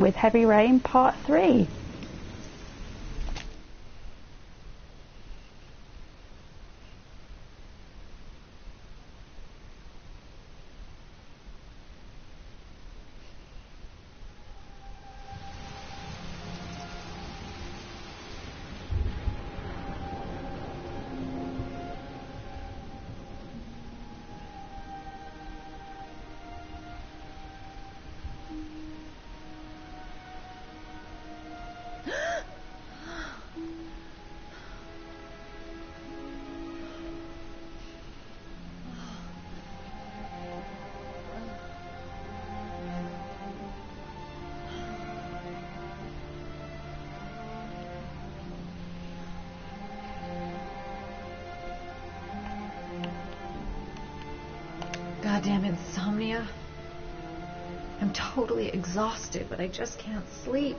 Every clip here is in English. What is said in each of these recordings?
with Heavy Rain Part 3. Goddamn insomnia. I'm totally exhausted, but I just can't sleep.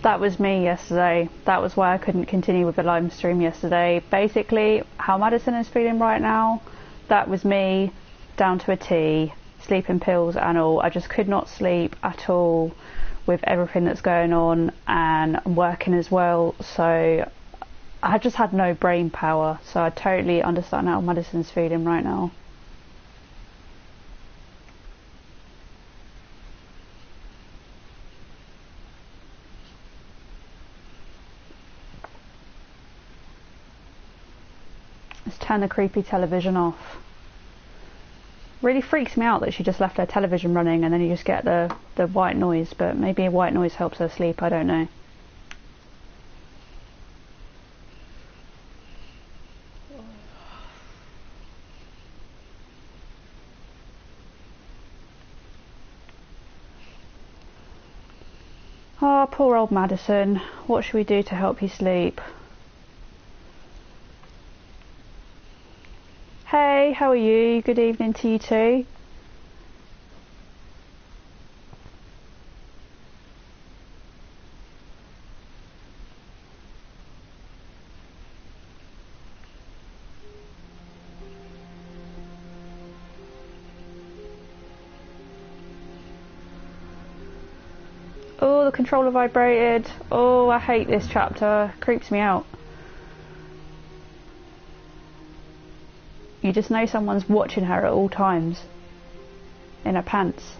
That was me yesterday. That was why I couldn't continue with the live stream yesterday. Basically, how Madison is feeling right now, that was me down to a T, sleeping pills and all. I just could not sleep at all with everything that's going on, and I'm working as well, so I just had no brain power. So I totally understand how Madison's feeling right now. Let's turn the creepy television off. Really freaks me out that she just left her television running and then you just get the white noise, but maybe a white noise helps her sleep, I don't know. Oh, poor old Madison. What should we do to help you sleep? Hey, how are you? Good evening to you too. Oh, the controller vibrated. Oh, I hate this chapter. Creeps me out. You just know someone's watching her at all times. In her pants.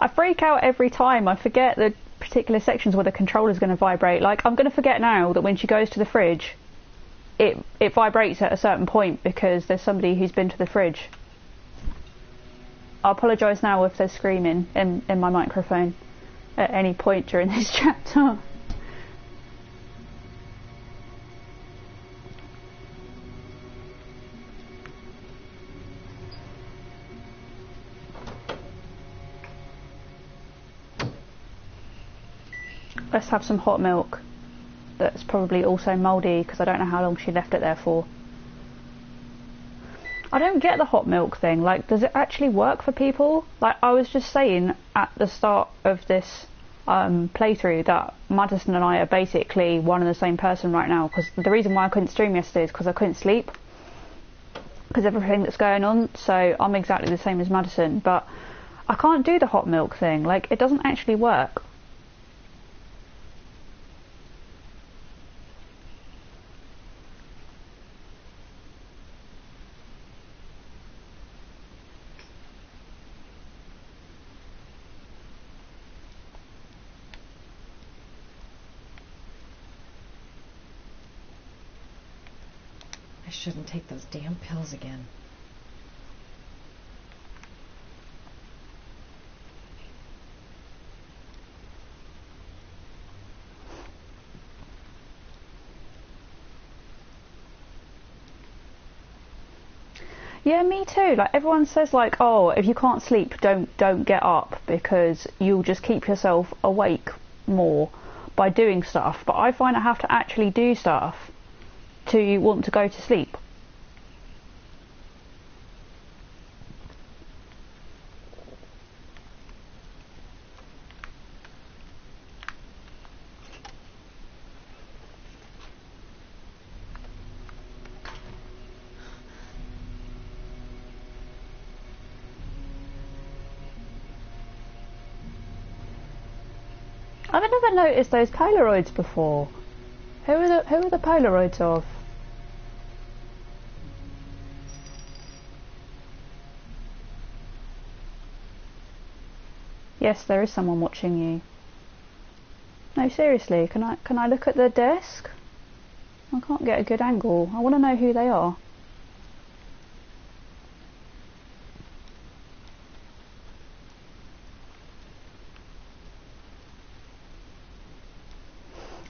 I freak out every time. I forget the particular sections where the controller's going to vibrate. Like, I'm going to forget now that when she goes to the fridge, it vibrates at a certain point because there's somebody who's been to the fridge. I apologise now if there's screaming in my microphone at any point during this chapter. Let's have some hot milk. That's probably also mouldy because I don't know how long she left it there for. I don't get the hot milk thing. Like, does it actually work for people? Like, I was just saying at the start of this playthrough that Madison and I are basically one and the same person right now, because the reason why I couldn't stream yesterday is because I couldn't sleep because of everything that's going on. So I'm exactly the same as Madison, but I can't do the hot milk thing. Like, it doesn't actually work. I shouldn't take those damn pills again. Yeah, me too. Like, everyone says, like, oh, if you can't sleep, don't get up because you'll just keep yourself awake more by doing stuff. But I find I have to actually do stuff to want to go to sleep. I've never noticed those Polaroids before. Who are the Polaroids of? Yes, there is someone watching you. No, seriously, can I look at the desk? I can't get a good angle. I want to know who they are.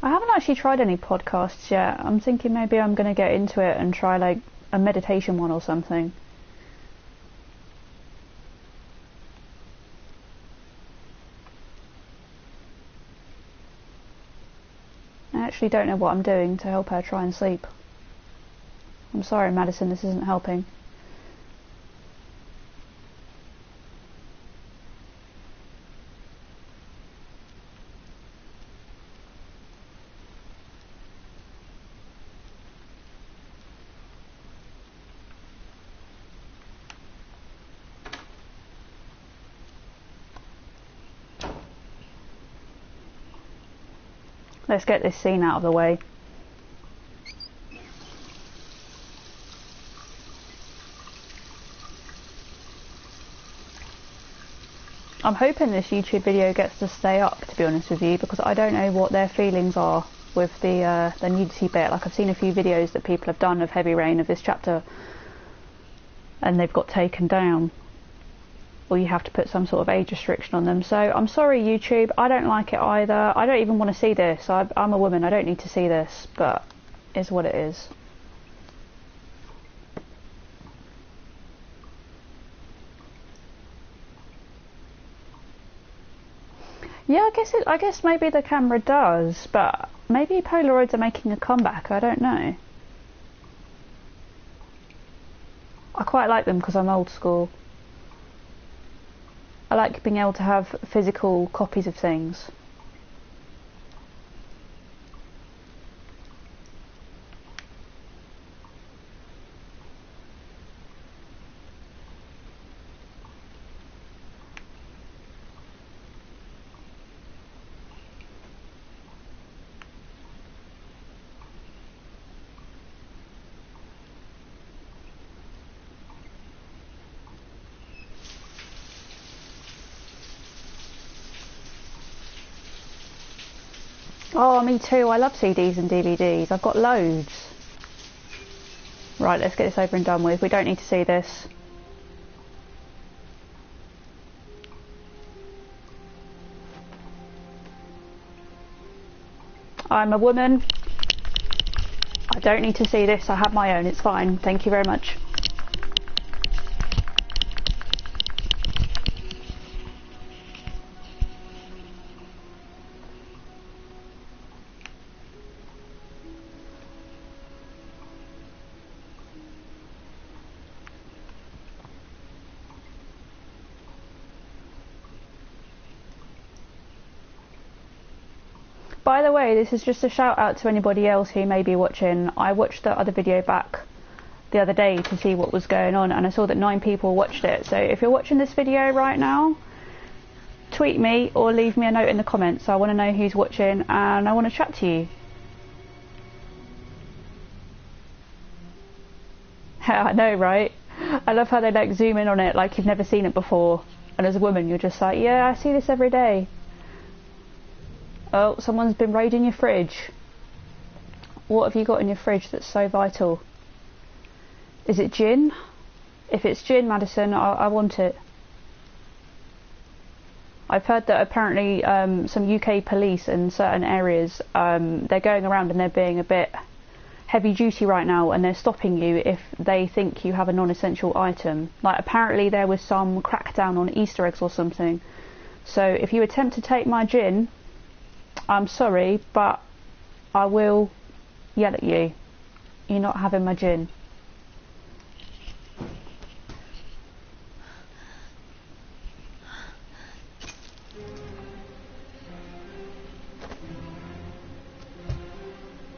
I haven't actually tried any podcasts yet. I'm thinking maybe I'm going to get into it and try like a meditation one or something. I actually don't know what I'm doing to help her try and sleep. I'm sorry, Madison, this isn't helping. Let's get this scene out of the way. I'm hoping this YouTube video gets to stay up, to be honest with you, because I don't know what their feelings are with the nudity bit. Like, I've seen a few videos that people have done of Heavy Rain, of this chapter, and they've got taken down. Or you have to put some sort of age restriction on them. So I'm sorry, YouTube, I don't like it either. I don't even want to see this. I'm a woman, I don't need to see this, but it's what it is. Yeah, I guess maybe the camera does, but maybe Polaroids are making a comeback, I don't know. I quite like them because I'm old school. I like being able to have physical copies of things. Oh, me too. I love CDs and DVDs. I've got loads. Right, let's get this over and done with. We don't need to see this. I'm a woman. I don't need to see this. I have my own. It's fine. Thank you very much. By the way, this is just a shout out to anybody else who may be watching. I watched the other video back the other day to see what was going on, and I saw that 9 people watched it. So if you're watching this video right now, tweet me or leave me a note in the comments. I want to know who's watching and I want to chat to you. I know, right? I love how they like zoom in on it like you've never seen it before, and as a woman you're just like, yeah, I see this every day. Oh, someone's been raiding your fridge. What have you got in your fridge that's so vital? Is it gin? If it's gin, Madison, I want it. I've heard that apparently some UK police in certain areas, they're going around and they're being a bit heavy duty right now, and they're stopping you if they think you have a non-essential item. Like, apparently there was some crackdown on Easter eggs or something. So if you attempt to take my gin, I'm sorry, but I will yell at you. You're not having my gin.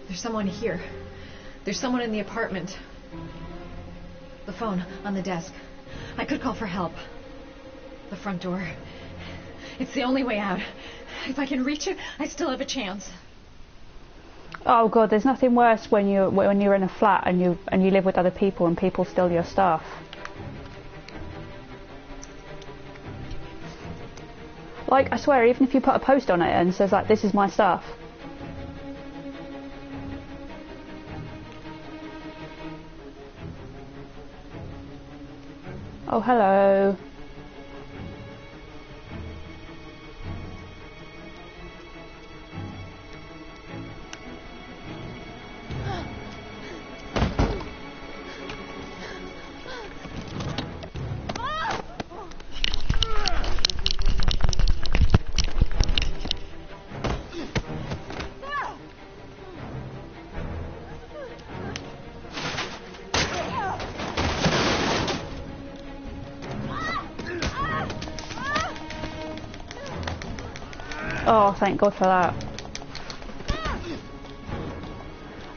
There's someone here. There's someone in the apartment. The phone on the desk. I could call for help. The front door. It's the only way out. If I can reach it, I still have a chance. Oh god, there's nothing worse when you're in a flat and you live with other people and people steal your stuff. Like, I swear, even if you put a post on it and says like, this is my stuff. Oh, hello. Oh, thank God for that.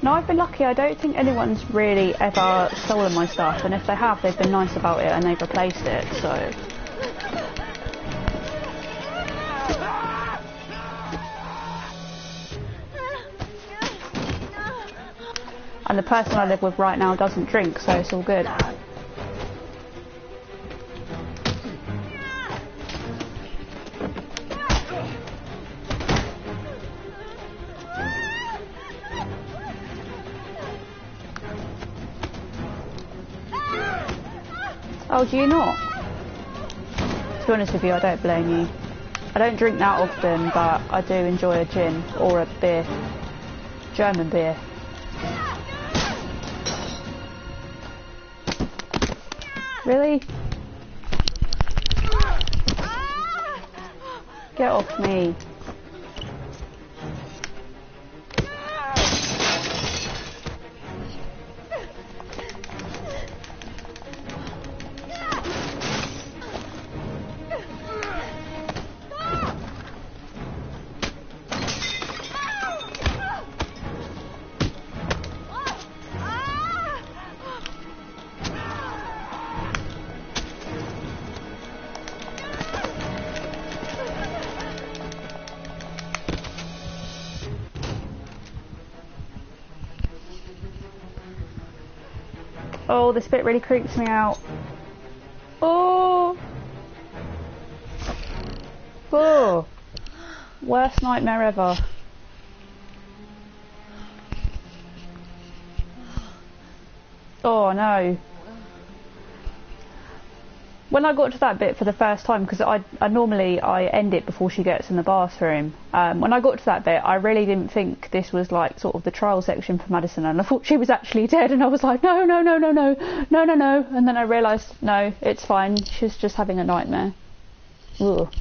No, I've been lucky. I don't think anyone's really ever stolen my stuff, and if they have, they've been nice about it and they've replaced it, so... And the person I live with right now doesn't drink, so it's all good. Oh, do you not? To be honest with you, I don't blame you. I don't drink that often, but I do enjoy a gin or a beer. German beer. Really? Get off me. Oh, this bit really creeps me out. Oh! Oh! Worst nightmare ever. Oh no. When I got to that bit for the first time, because I normally end it before she gets in the bathroom. When I got to that bit, I really didn't think this was like sort of the trial section for Madison, and I thought she was actually dead, and I was like, no, no, no, no, no, no, no, no, and then I realised, no, it's fine. She's just having a nightmare. Ugh.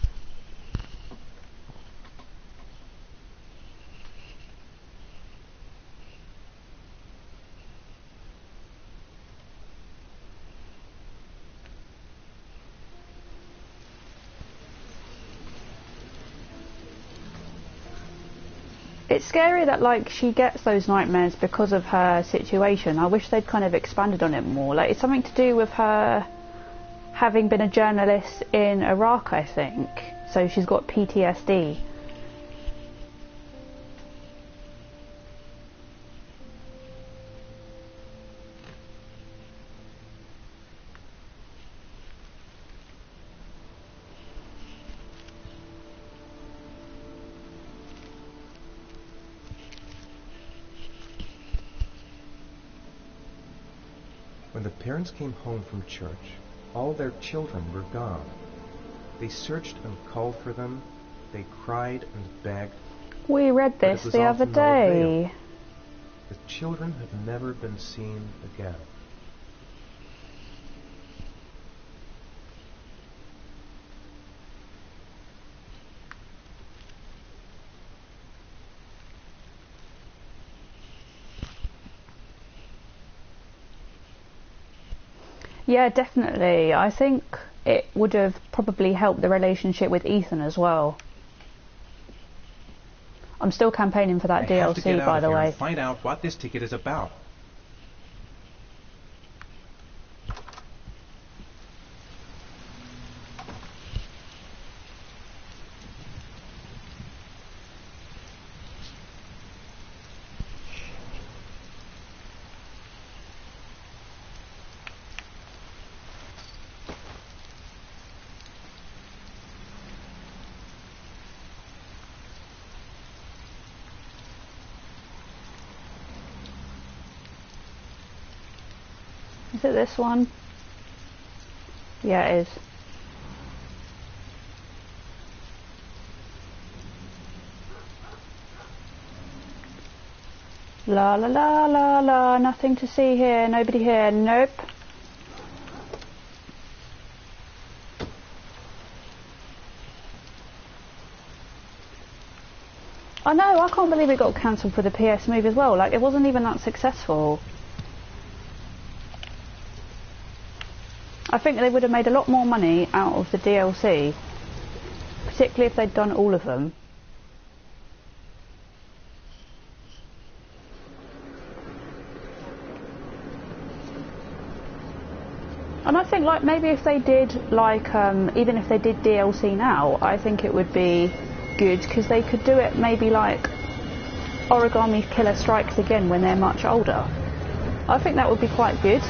It's scary that like she gets those nightmares because of her situation. I wish they'd kind of expanded on it more. Like it's something to do with her having been a journalist in Iraq, I think. So she's got PTSD. When the parents came home from church, all their children were gone. They searched and called for them. They cried and begged. We read this the other day. The children have never been seen again. Yeah, definitely. I think it would have probably helped the relationship with Ethan as well. I'm still campaigning for that I have to get DLC, out by of the here way. and find out what this ticket is about. Is it this one? Yeah, it is. La la la la la, nothing to see here, nobody here, nope. I know, I can't believe it got cancelled for the PS Move as well, like it wasn't even that successful. I think they would have made a lot more money out of the DLC, particularly if they'd done all of them. And I think like maybe if they did like even if they did DLC now, I think it would be good because they could do it maybe like Origami Killer Strikes Again when they're much older. I think that would be quite good.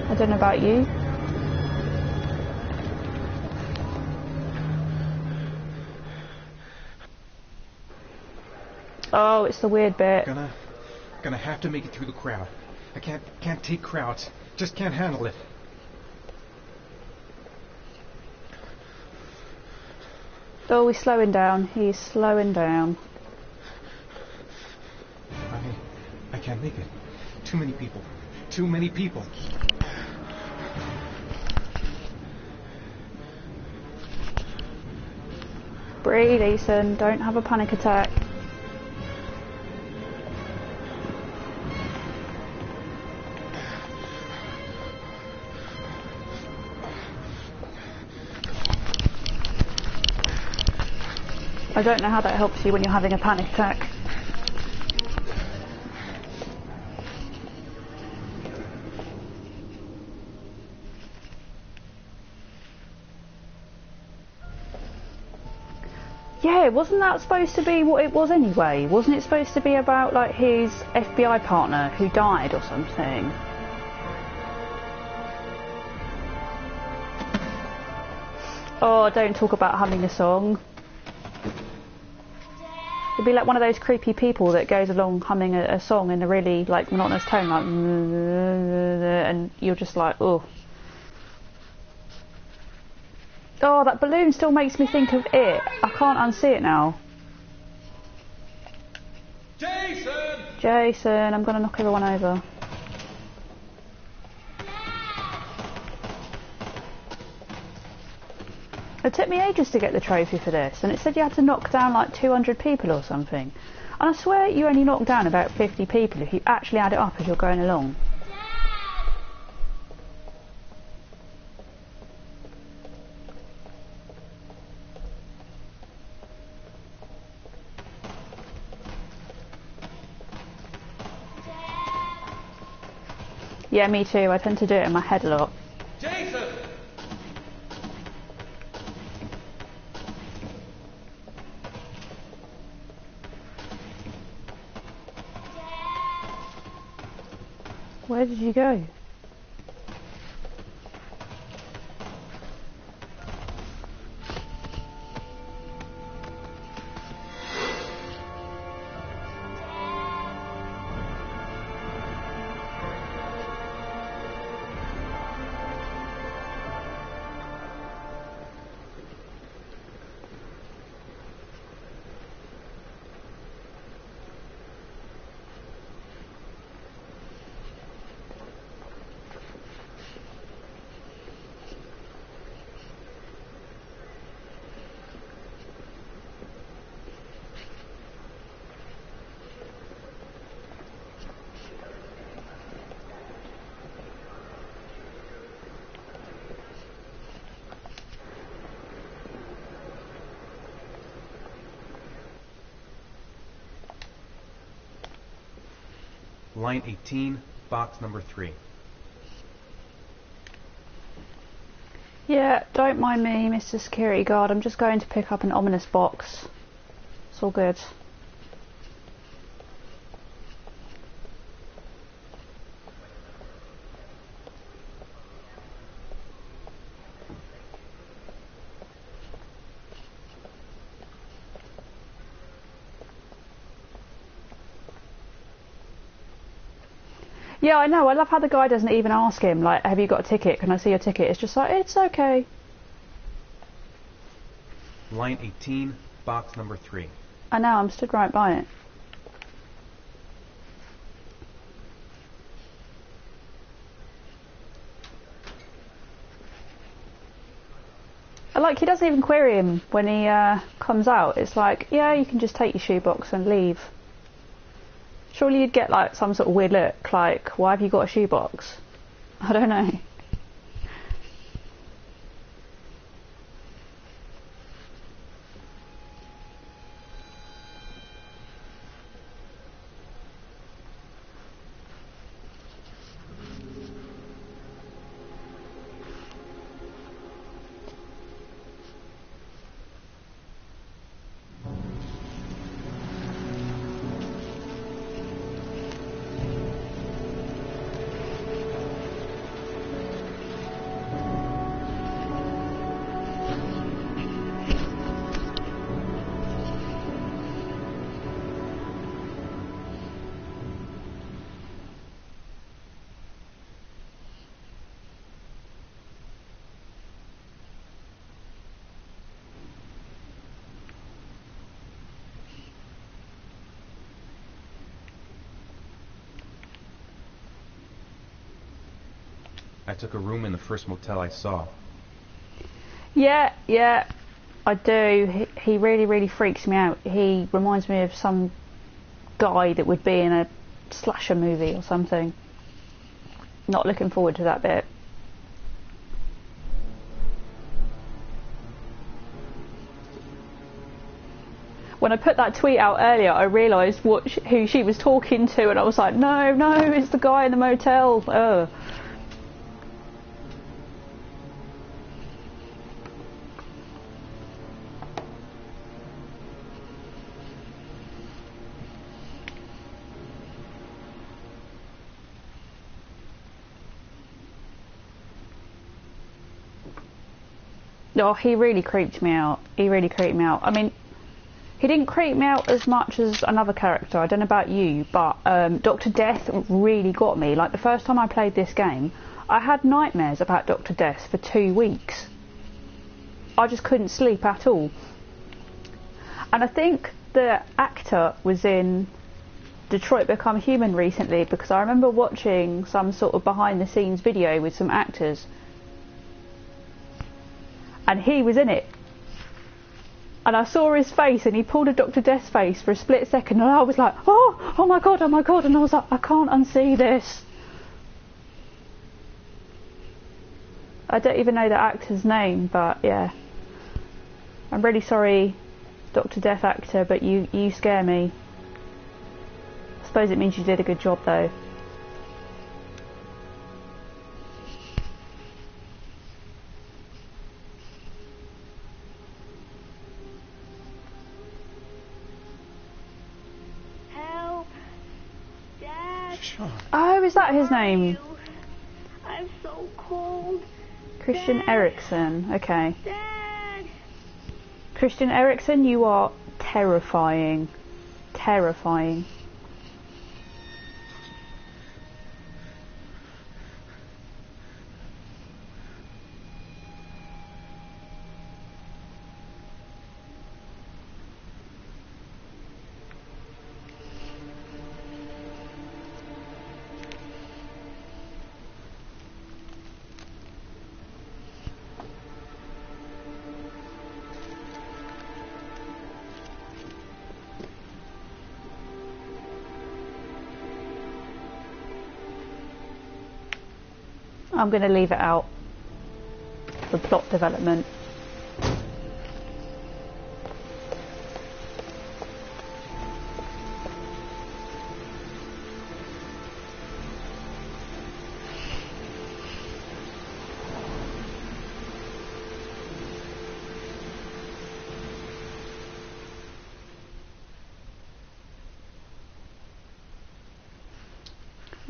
I don't know about you. Oh, it's the weird bit. Gonna have to make it through the crowd. I can't take crowds. Just can't handle it. Oh, he's slowing down. He's slowing down. I can't make it. Too many people. Too many people. Breathe, Ethan. Don't have a panic attack. I don't know how that helps you when you're having a panic attack. Yeah, wasn't that supposed to be what it was anyway? Wasn't it supposed to be about like his FBI partner who died or something? Oh, don't talk about humming a song. It'd be like one of those creepy people that goes along humming a song in a really like monotonous tone, like, and you're just like, oh. Oh, that balloon still makes me think of it. I can't unsee it now. Jason! Jason, I'm gonna knock everyone over. It took me ages to get the trophy for this, and it said you had to knock down like 200 people or something. And I swear you only knock down about 50 people if you actually add it up as you're going along. Yeah, me too. I tend to do it in my head a lot. Jason! Where did you go? Line 18, box number 3. Yeah, don't mind me, Mr. Security Guard. I'm just going to pick up an ominous box. It's all good. Yeah, I know. I love how the guy doesn't even ask him, like, have you got a ticket? Can I see your ticket? It's just like, it's okay. Line 18, box number 3. I know, I'm stood right by it. Like, he doesn't even query him when he comes out. It's like, yeah, you can just take your shoebox and leave. Surely you'd get like some sort of weird look, like, why have you got a shoebox? I don't know. I took a room in the first motel I saw. Yeah, I do. He really, really freaks me out. He reminds me of some guy that would be in a slasher movie or something. Not looking forward to that bit. When I put that tweet out earlier, I realised who she was talking to, and I was like, no, it's the guy in the motel. Ugh. Oh, he really creeped me out. He really creeped me out. I mean, he didn't creep me out as much as another character. I don't know about you, but Dr. Death really got me. Like, the first time I played this game, I had nightmares about Dr. Death for 2 weeks. I just couldn't sleep at all. And I think the actor was in Detroit Become Human recently, because I remember watching some sort of behind the scenes video with some actors, and he was in it. And I saw his face, and he pulled a Dr. Death's face for a split second, and I was like, oh my god, and I was like, I can't unsee this. I don't even know the actor's name, but yeah. I'm really sorry, Dr. Death actor, but you scare me. I suppose it means you did a good job though. Oh, is that his name? I'm so cold. Christian Dad. Eriksen. Okay. Dad. Christian Eriksen, you are terrifying. Terrifying. I'm going to leave it out for plot development.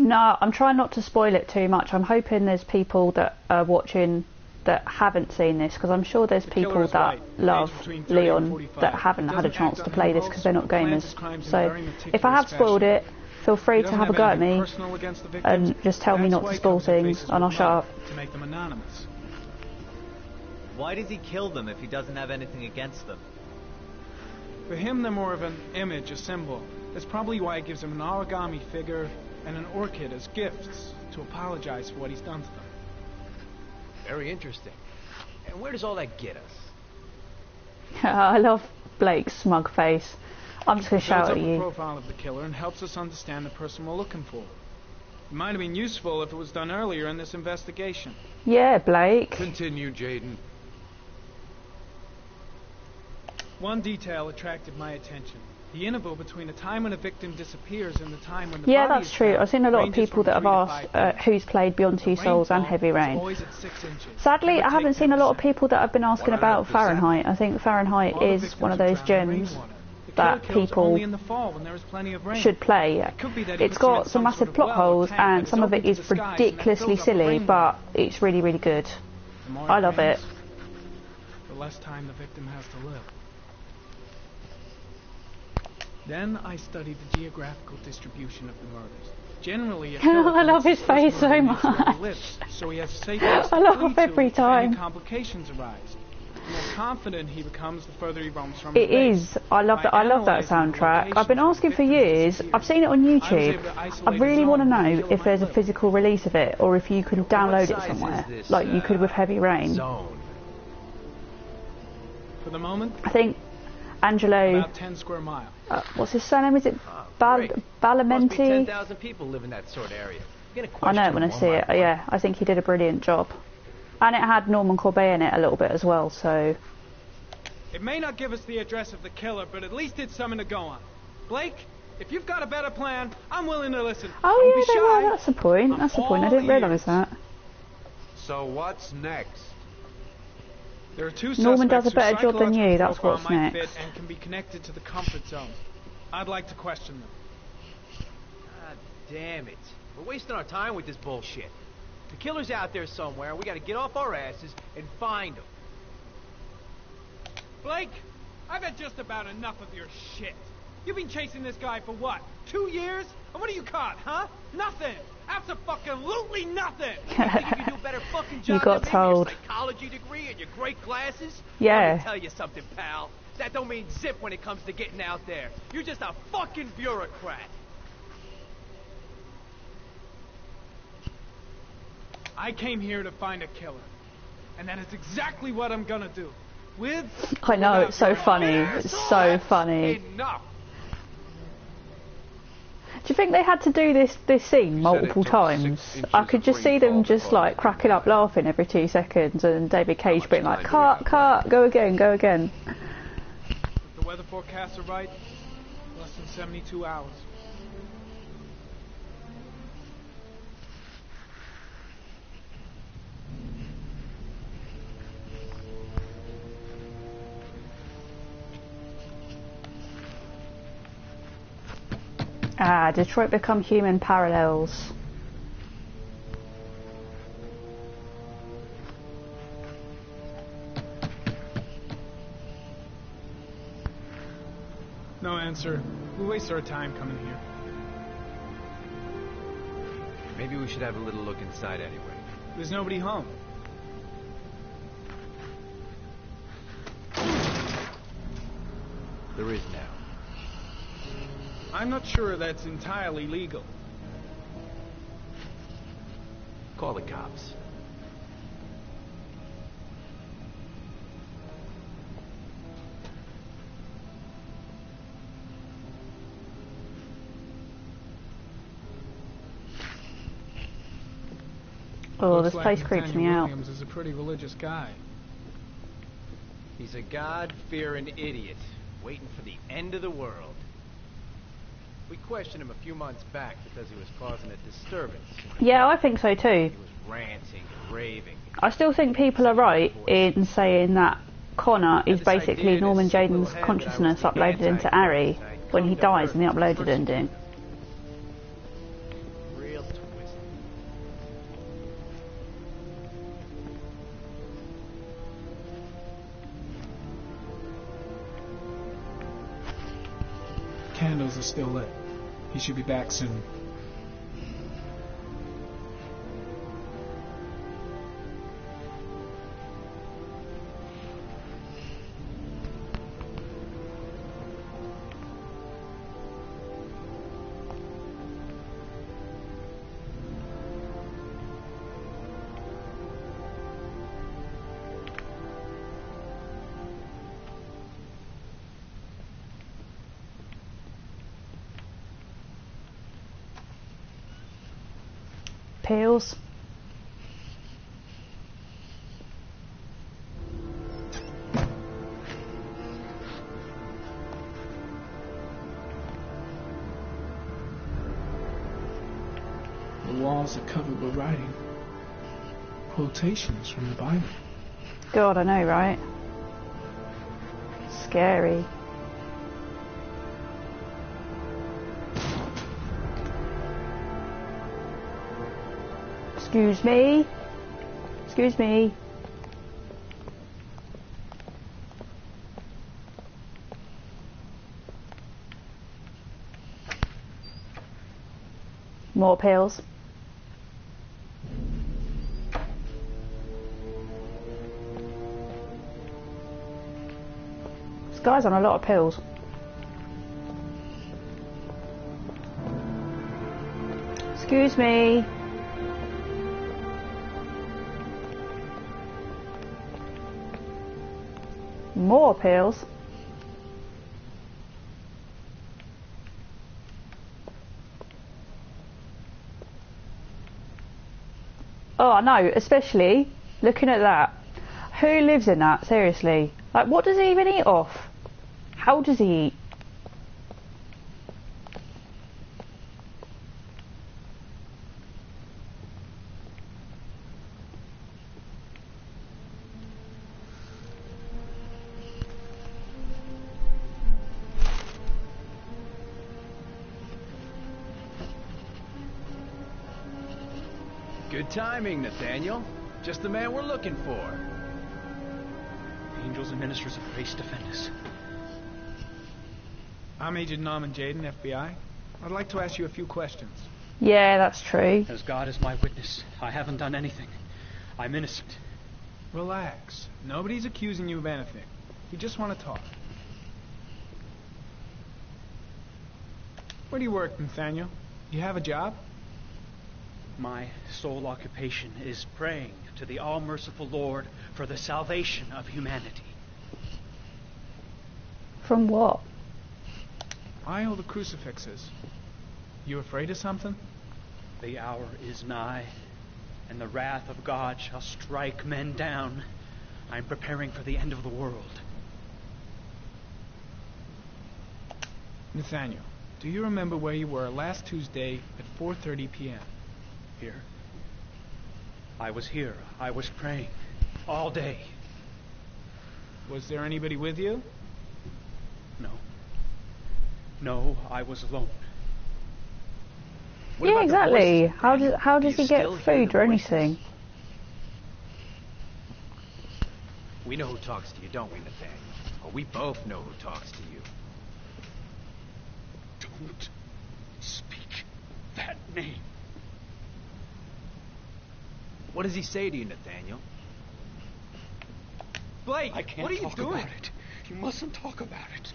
No, I'm trying not to spoil it too much. I'm hoping there's people that are watching that haven't seen this, because I'm sure there's people that love Leon that haven't had a chance to play this because they're not gamers. So if I have spoiled it, feel free to have a go at me and just tell me not to spoil things and I'll shut up. To make them anonymous. Why does he kill them if he doesn't have anything against them? For him, they're more of an image, a symbol. That's probably why he gives them an origami figure and an orchid as gifts to apologize for what he's done to them. Very interesting. And where does all that get us? I love Blake's smug face. I'm just going to shout at Builds up you. a profile of the killer and helps us understand the person we're looking for. It might have been useful if it was done earlier in this investigation. Yeah, Blake. Continue, Jaden. One detail attracted my attention. The interval between the time when a victim disappears and the time when the Yeah, body that's is true. found I've seen a lot of ranges people from that have 3 to 5 asked feet. who's played Beyond Two The Souls and rainfall Heavy is Rain. always at 6 inches. Sadly, Give or I haven't take seen a lot of 10%. people that have been asking about 100%. Fahrenheit. I think Fahrenheit All the is victims one of were those drowned in gems rainwater. The that killer kills people only in the fall when there is plenty of rain. should play. It could be that he It's puts them in got some some sort massive of plot well or holes tank and that some of it open to is the skies and that ridiculously fills up with silly, rainwater. but it's really, really good. The more I love it. rains, the less time the victim has to live. Then I studied the geographical distribution of the murders. Generally, a killer I love commits his first face so murder next to where much. he lives, so he has a safe place to I laugh flee to every if time. any complications arise. The more confident he becomes, the further he roams from It his base. is. I love that. I love that soundtrack. I've been asking for years. I've seen it on YouTube. I really want to know if there's a physical release of it, or if you can download it somewhere, like you could with Heavy Rain. Zone. For the moment, I think Angelo. about 10 square miles. What's his surname? Is it Great. Must be Balamenti? 10,000 people live in that sort of area. You're gonna I know it when I question see one it. by one. Yeah, I think he did a brilliant job. And it had Norman Corbett in it a little bit as well, so... It may not give us the address of the killer, but at least it's something to go on. Blake, if you've got a better plan, I'm willing to listen. Oh Don't yeah, be there shy. were. That's the point. That's the point. I didn't realise that. So what's next? There are 2 Norman suspects does a better whose job than you, psychological that's profile what's might next. fit and can be connected to the comfort zone. I'd like to question them. God damn it. We're wasting our time with this bullshit. The killer's out there somewhere, and we gotta get off our asses and find him. Blake, I've had just about enough of your shit. You've been chasing this guy for what? 2 years? And what are you caught, huh? Nothing. Absolutely nothing. You think you can do a better fucking job got than me told. with your psychology degree and your great glasses? Yeah. Let me tell you something, pal. That don't mean zip when it comes to getting out there. You're just a fucking bureaucrat. I came here to find a killer. And that is exactly what I'm gonna do. With I know, without it's so your funny. help. It's so funny. Enough. Do you think they had to do this scene multiple took times? 6 inches I could of just see them rainfall just before like they- cracking up laughing every 2 seconds and David Cage much being like, time do we cut, have cut, go again, go again. If the weather forecasts are right, less than 72 hours. Detroit Become Human parallels. No answer. We waste our time coming here. Maybe we should have a little look inside anyway. There's nobody home. There is now. I'm not sure that's entirely legal. Call the cops. Oh, Looks this like place creeps me Nathaniel out. Williams is a pretty religious guy. He's a God-fearing idiot, waiting for the end of the world. We questioned him a few months back because he was causing a disturbance. Yeah, I think so too. He was ranting and raving. I still think people are right in saying that Connor is basically Norman Jaden's consciousness uploaded into Ari when he dies in the uploaded ending. Real candles are still lit. He should be back soon. Peels. The walls are covered with writing. Quotations from the Bible. God, I know, right? Scary. Excuse me. Excuse me. More pills. This guy's on a lot of pills. Excuse me. More pills. Oh, I know, especially looking at that. Who lives in that? Seriously. Like, what does he even eat off? How does he eat? Good timing, Nathaniel. Just the man we're looking for. Angels and ministers of grace defend us. I'm Agent Norman Jaden, FBI. I'd like to ask you a few questions. Yeah, that's true. As God is my witness, I haven't done anything. I'm innocent. Relax. Nobody's accusing you of anything. We just want to talk. Where do you work, Nathaniel? You have a job? My sole occupation is praying to the all-merciful Lord for the salvation of humanity. From what? I hold the crucifixes. You afraid of something? The hour is nigh, and the wrath of God shall strike men down. I'm preparing for the end of the world. Nathaniel, do you remember where you were last Tuesday at 4:30 p.m.? Here. I was here. I was praying. All day. Was there anybody with you? No. No, I was alone. Yeah, exactly. How does he get food or anything? We know who talks to you, don't we, Nathaniel? Well, we both know who talks to you. Don't speak that name. What does he say to you, Nathaniel? Blake, I can't what are you talk doing? about it. You mustn't talk about it.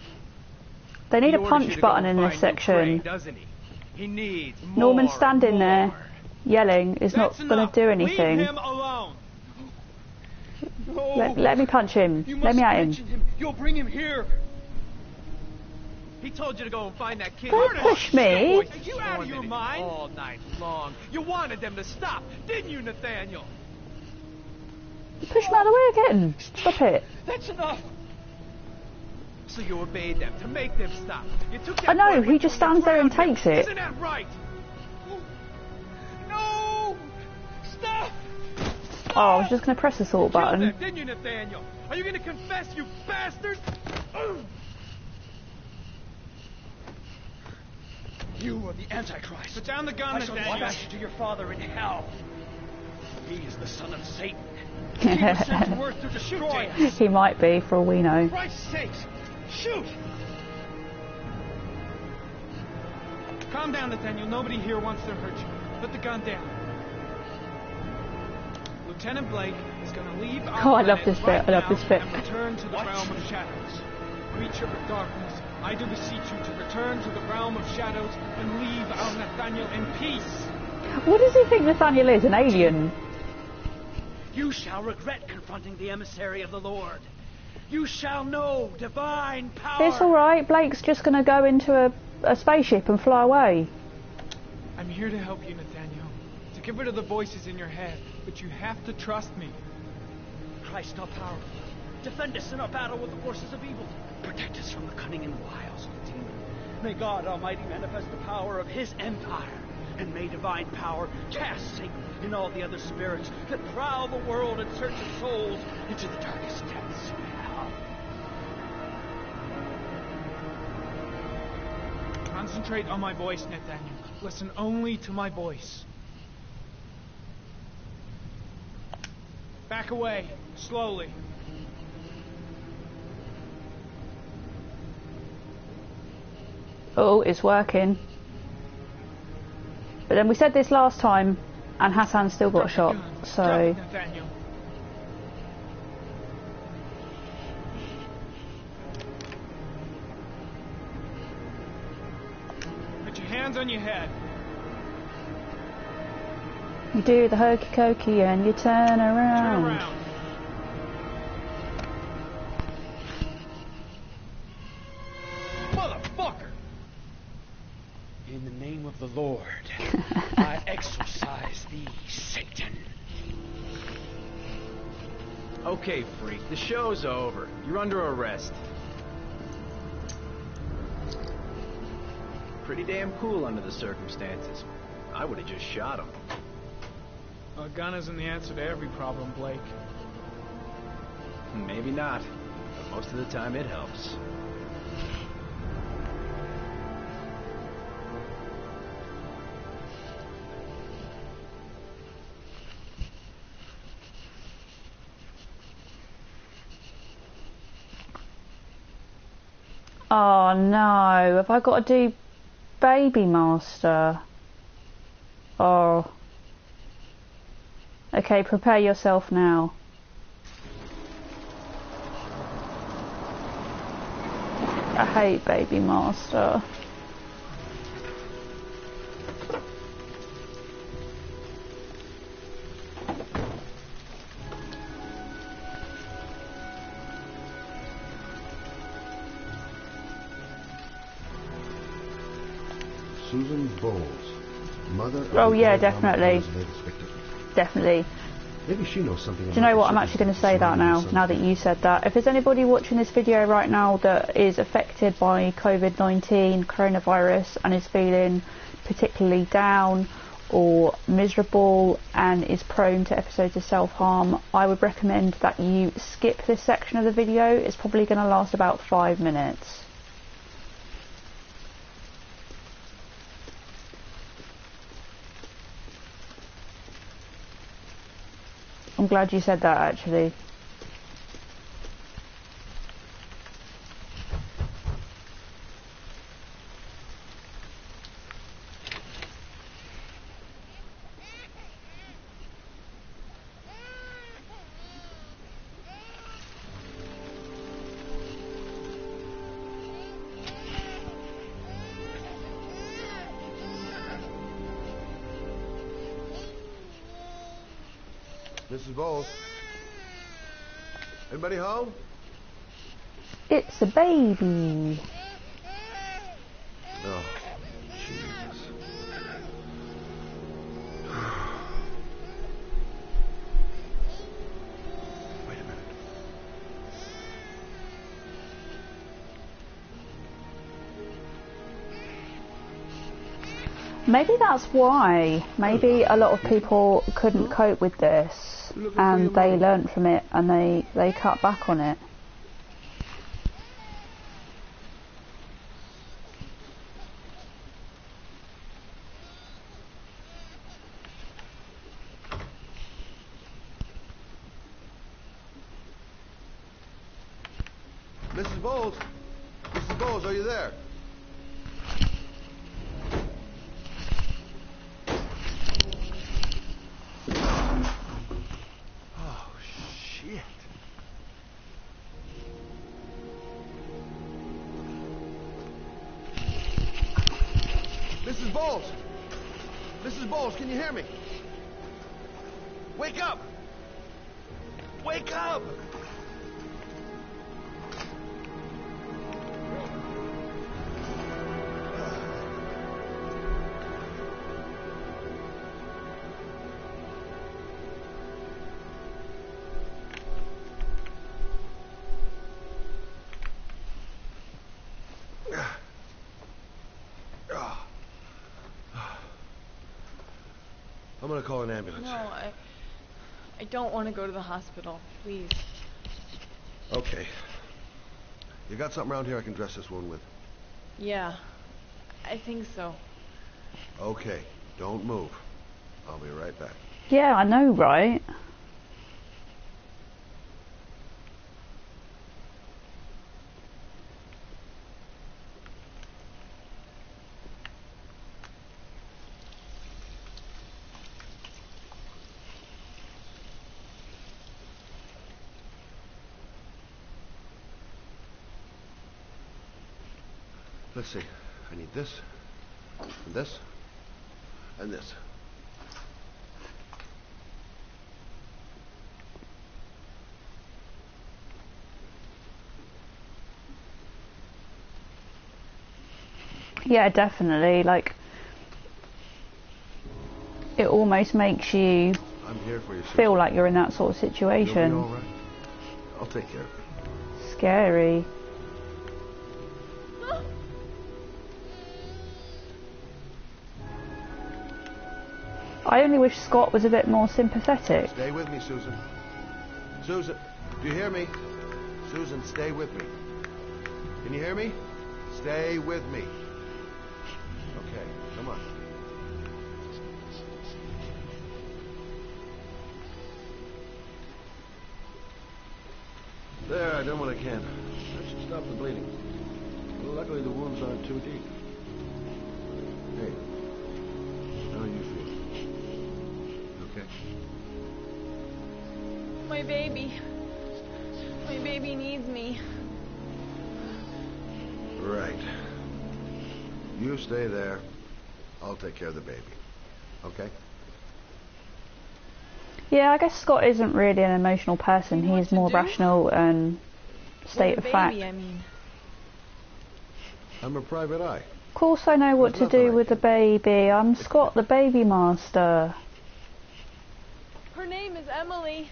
They need He a orders you punch to button go in find this new prey, section. doesn't he? He needs more. Norman standing there more. yelling is not That's going enough. to do anything. Leave him alone. No. Let me punch him. You Let me mustn't at him. mention him. You'll bring him here. He told you to go and find that kid. Don't push me. Are you out of your mind? All night long. You wanted them to stop, didn't you, Nathaniel? Push him out of the way again. Stop it. That's enough. So you obeyed them to make them stop. You took that I know, boy he with just you and stands there and drowned him. takes it. Isn't that right? No! Stop! Oh, I was just going to press the salt Killed button. them, didn't you, Nathaniel? Are you going to confess, you bastard? You are the Antichrist. Put down the gun, I shall Nathaniel. dispatch you to your father in hell. He is the son of Satan. He was sent to earth to destroy us. He might be, for all we know. For Christ's sakes, shoot! Calm down, Nathaniel. Nobody here wants to hurt you. Put the gun down. Lieutenant Blake is going to leave our Oh, I love planet this right bit. I love now this bit. and return to the realm of shadows. Creature of darkness, I do beseech you to return to the realm of shadows and leave our Nathaniel in peace. What does he think Nathaniel is? An alien? You shall regret confronting the emissary of the Lord. You shall know divine power. It's alright. Blake's just going to go into a spaceship and fly away. I'm here to help you, Nathaniel. To get rid of the voices in your head. But you have to trust me. Christ our power. Defend us in our battle with the forces of evil. Protect us from the cunning and wiles of the demon. May God Almighty manifest the power of His empire. And may divine power cast Satan and all the other spirits that prowl the world in search of souls into the darkest depths of hell. Concentrate on my voice, Nathaniel. Listen only to my voice. Back away, slowly. Oh, it's working. But then we said this last time, and Hassan still got shot, so... Drop it, Nathaniel. Put your hands on your head. You do the hokey cokey and you turn around. Turn around. Motherfucker! In the name of the Lord, I exorcise thee, Satan. Okay, freak, the show's over. You're under arrest. Pretty damn cool under the circumstances. I would have just shot him. A gun isn't the answer to every problem, Blake. Maybe not, but most of the time it helps. Oh no, have I got to do Baby Master? Oh. Okay, prepare yourself now. I hate Baby Master. Susan Bowles, mother of Oh the yeah, Alabama definitely. Boys latest victim. Definitely. Maybe she knows something about Do you know the what? I'm chickens actually going to say that surrounding now, the now that you said that. If there's anybody watching this video right now that is affected by COVID-19, coronavirus, and is feeling particularly down or miserable and is prone to episodes of self-harm, I would recommend that you skip this section of the video. It's probably going to last about 5 minutes. I'm glad you said that, actually. Mrs. Bowles. Anybody home? It's a baby. Oh, Jesus. Wait a minute. Maybe that's why. Maybe a lot of people couldn't cope with this and they learnt from it and they cut back on it. Mrs. Bowles? Mrs. Bowles, are you there? Bowles! Mrs. Bowles, can you hear me? Wake up! Wake up! I'm gonna call an ambulance. No, I don't want to go to the hospital. Please. Okay. You got something around here I can dress this wound with? Yeah, I think so. Okay, don't move. I'll be right back. Yeah, I know, right? Let's see. I need this, and this, and this. Yeah, definitely. Like, it almost makes you I'm here for you, Susan. feel like you're in that sort of situation. You'll be all right. I'll take care of it. Scary. I only wish Scott was a bit more sympathetic. Stay with me, Susan. Susan, do you hear me? Susan, stay with me. Can you hear me? Stay with me. Okay, come on. There, I done what I can. That should stop the bleeding. Well, luckily the wounds aren't too deep. Hey, how are you feeling? Okay? My baby. My baby needs me. Right. You stay there. I'll take care of the baby. Okay? Yeah, I guess Scott isn't really an emotional person. He's more rational and state of fact. Baby, I mean. I'm a private eye. Of course I know what to do with the baby. I'm Scott, the baby master. Her name is Emily.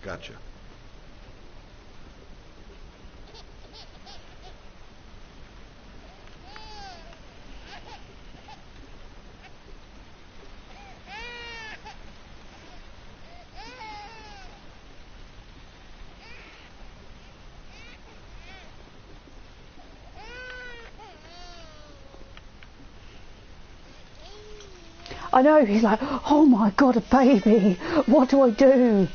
Gotcha. I know, he's like, oh my god, a baby. What do I do?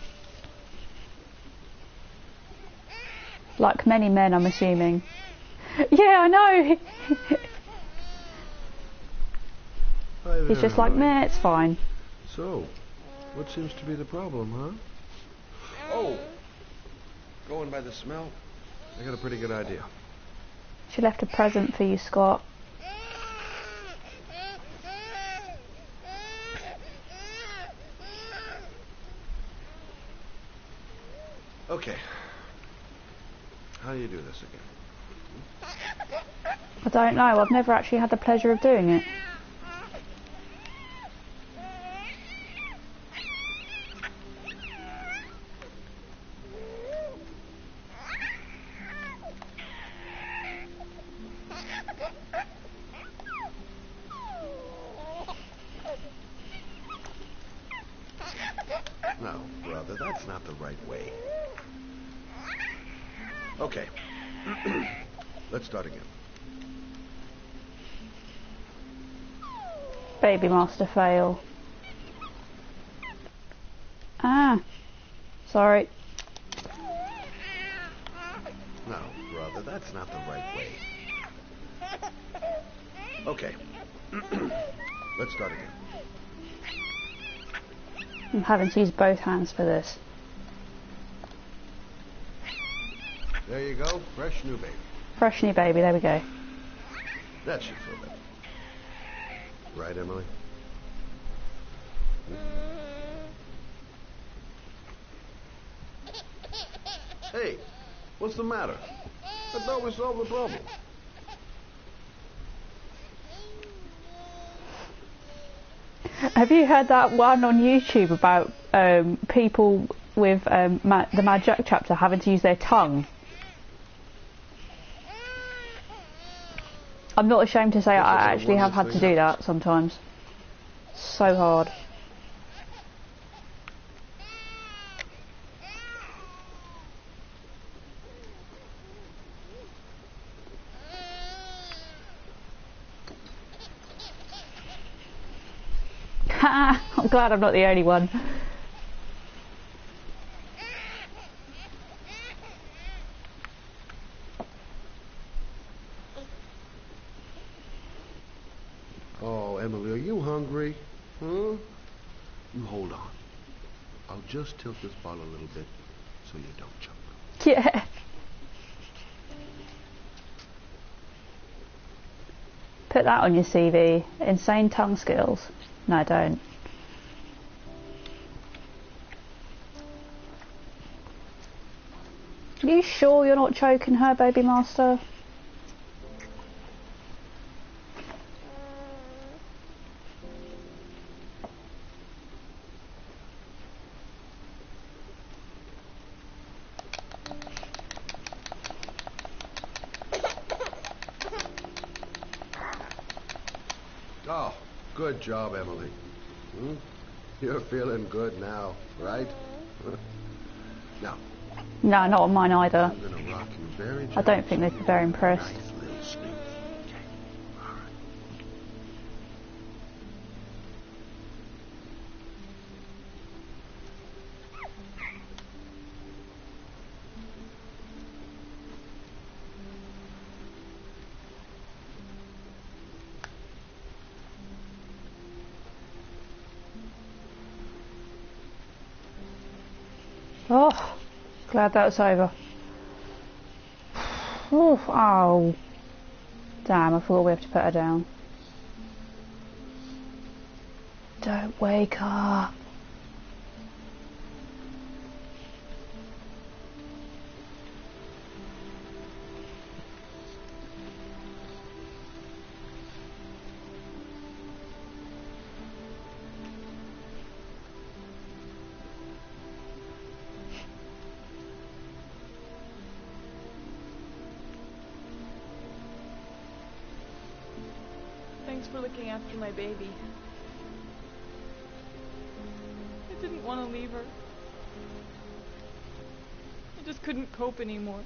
Like many men, I'm assuming. Yeah, I know. Hi He's there, just like, honey. meh, it's fine. So, what seems to be the problem, huh? Oh, going by the smell, I got a pretty good idea. She left a present for you, Scott. Okay. How do you do this again? I don't know, I've never actually had the pleasure of doing it. No, brother, that's not the right way. Okay. Let's start again. Baby master fail. Ah. Sorry. No, brother, that's not the right way. Okay. Let's start again. I'm having to use both hands for this. There you go. Fresh new baby. Fresh new baby, there we go. That should feel better. Right, Emily? Hey, what's the matter? I thought we solved the problem. Have you heard that one on YouTube about people with the Mad Jack chapter having to use their tongue? I'm not ashamed to say I actually have had to do that sometimes. So hard. I'm glad I'm not the only one. Oh, Emily, are you hungry? Huh? You hold on. I'll just tilt this bottle a little bit so you don't choke. Yeah. Put that on your CV. Insane tongue skills. No, don't. Are you sure you're not choking her, baby master? Oh, good job, Emily. You're feeling good now, right? Now. No, not on mine either. I'm gonna rock you very I don't think they'd be very impressed. Nice little sleep. Okay. All right. Oh, glad that's over. Oof, oh. Damn, I forgot we have to put her down. Don't wake her. Thanks for looking after my baby. I didn't want to leave her. I just couldn't cope anymore.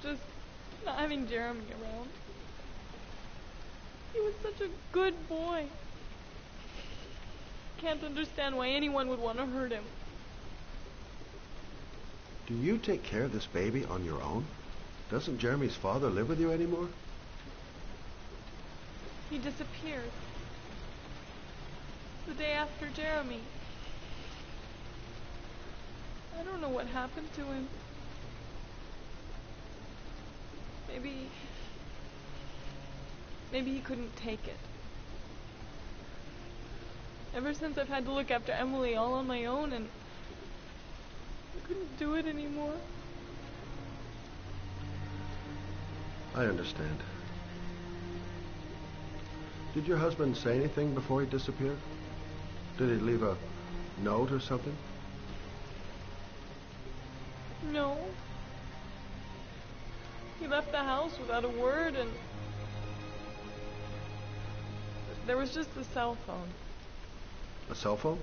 Just not having Jeremy around. He was such a good boy. Can't understand why anyone would want to hurt him. Do you take care of this baby on your own? Doesn't Jeremy's father live with you anymore? He disappeared. The day after Jeremy. I don't know what happened to him. Maybe he couldn't take it. Ever since I've had to look after Emily all on my own, and I couldn't do it anymore. I understand. Did your husband say anything before he disappeared? Did he leave a note or something? No. He left the house without a word, and there was just a cell phone. A cell phone?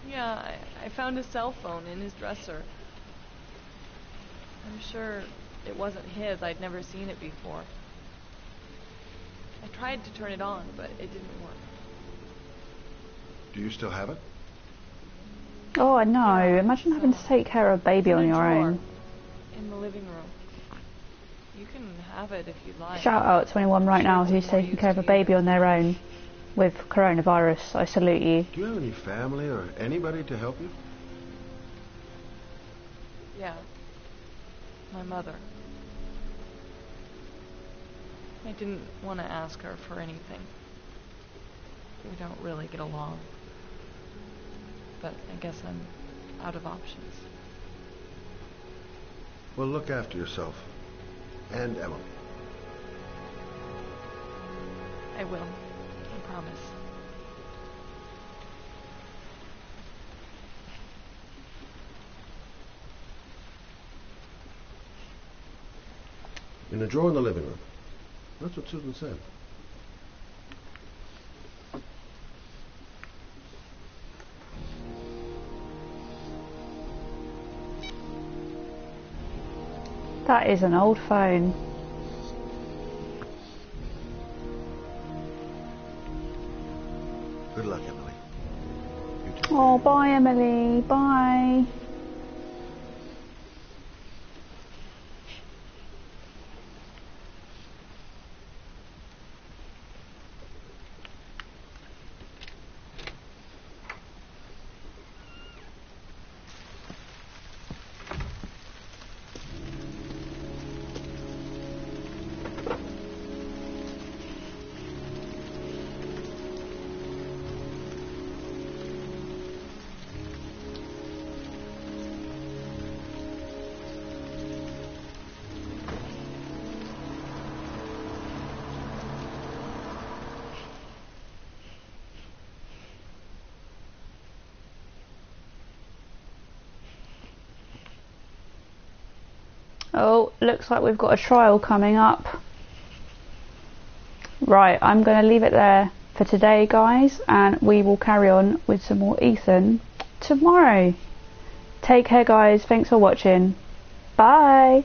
Yeah, I found a cell phone in his dresser. I'm sure it wasn't his. I'd never seen it before. I tried to turn it on, but it didn't work. Do you still have it? Oh, I know. Imagine having to take care of a baby on your own. In the living room. You can have it if you'd like. Shout out to anyone right now who's taking care of a baby on their own with coronavirus. I salute you. Do you have any family or anybody to help you? Yeah. My mother. I didn't want to ask her for anything. We don't really get along. But I guess I'm out of options. Well, look after yourself. And Emily. I will. I promise. In a drawer in the living room. That's what Susan said. That is an old phone. Good luck, Emily. Oh, bye, Emily. Bye. Oh, looks like we've got a trial coming up. Right, I'm going to leave it there for today, guys, and we will carry on with some more Ethan tomorrow. Take care, guys. Thanks for watching. Bye.